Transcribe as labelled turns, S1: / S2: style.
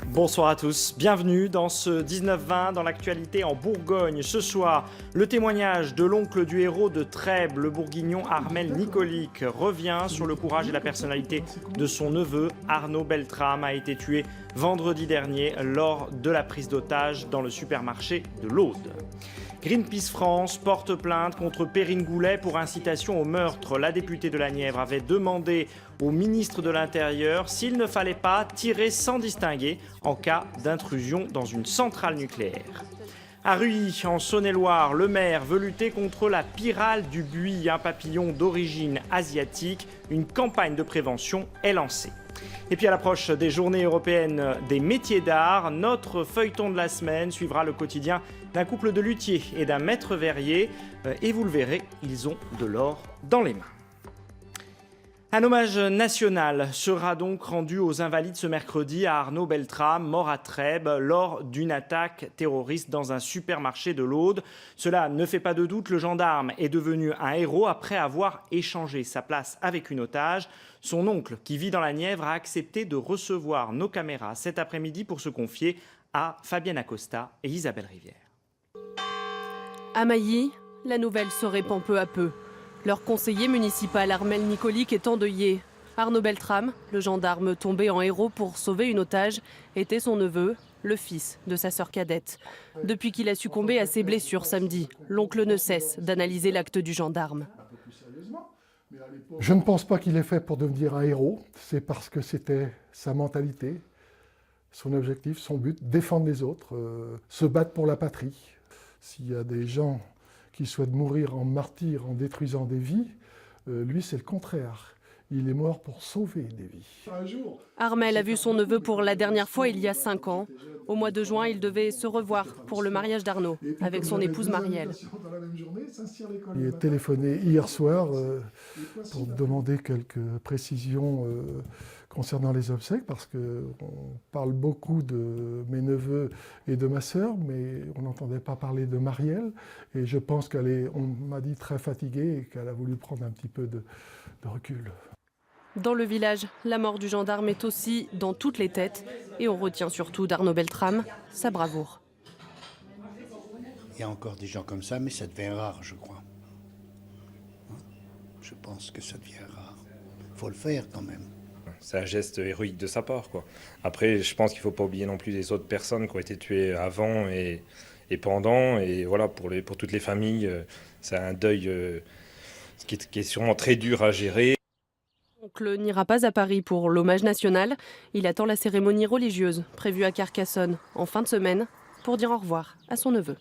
S1: Bonsoir à tous, bienvenue dans ce 19-20 dans l'actualité en Bourgogne. Ce soir, le témoignage de l'oncle du héros de Trèbes, le bourguignon Armel Nicolic, revient sur le courage et la personnalité de son neveu. Arnaud Beltrame a été tué vendredi dernier lors de la prise d'otage dans le supermarché de l'Aude. Greenpeace France porte plainte contre Perrine Goulet pour incitation au meurtre. La députée de la Nièvre avait demandé au ministre de l'Intérieur s'il ne fallait pas tirer sans distinguer en cas d'intrusion dans une centrale nucléaire. À Ruilly, en Saône-et-Loire, le maire veut lutter contre la pyrale du buis, un papillon d'origine asiatique. Une campagne de prévention est lancée. Et puis à l'approche des journées européennes des métiers d'art, notre feuilleton de la semaine suivra le quotidien d'un couple de luthiers et d'un maître verrier. Et vous le verrez, ils ont de l'or dans les mains. Un hommage national sera donc rendu aux Invalides ce mercredi à Arnaud Beltrame, mort à Trèbes lors d'une attaque terroriste dans un supermarché de l'Aude. Cela ne fait pas de doute, le gendarme est devenu un héros après avoir échangé sa place avec une otage. Son oncle, qui vit dans la Nièvre, a accepté de recevoir nos caméras cet après-midi pour se confier à Fabienne Acosta et Isabelle Rivière.
S2: À Mailly, la nouvelle se répand peu à peu. Leur conseiller municipal Armel Nicolic est endeuillé. Arnaud Beltrame, le gendarme tombé en héros pour sauver une otage, était son neveu, le fils de sa sœur cadette. Depuis qu'il a succombé à ses blessures samedi, l'oncle ne cesse d'analyser l'acte du gendarme.
S3: Je ne pense pas qu'il est fait pour devenir un héros. C'est parce que c'était sa mentalité, son objectif, son but, défendre les autres, se battre pour la patrie. S'il y a des gens qui souhaite mourir en martyr, en détruisant des vies, lui c'est le contraire. Il est mort pour sauver des vies.
S2: Armel a vu son neveu pour la dernière fois il y a 5 ans. Au mois de juin, il devait se revoir pour le mariage d'Arnaud avec son épouse Marielle.
S3: Il est téléphoné hier soir pour demander quelques précisions concernant les obsèques, parce qu'on parle beaucoup de mes neveux et de ma sœur, mais on n'entendait pas parler de Marielle. Et je pense qu'elle est, on m'a dit, très fatiguée et qu'elle a voulu prendre un petit peu de recul.
S2: Dans le village, la mort du gendarme est aussi dans toutes les têtes. Et on retient surtout d'Arnaud Beltrame sa bravoure.
S4: Il y a encore des gens comme ça, mais ça devient rare, je crois. Je pense que ça devient rare. Il faut le faire quand même.
S5: C'est un geste héroïque de sa part, quoi. Après, je pense qu'il ne faut pas oublier non plus les autres personnes qui ont été tuées avant et pendant. Et voilà, pour toutes les familles, c'est un deuil qui est sûrement très dur à gérer.
S2: L'oncle n'ira pas à Paris pour l'hommage national. Il attend la cérémonie religieuse prévue à Carcassonne en fin de semaine pour dire au revoir à son neveu.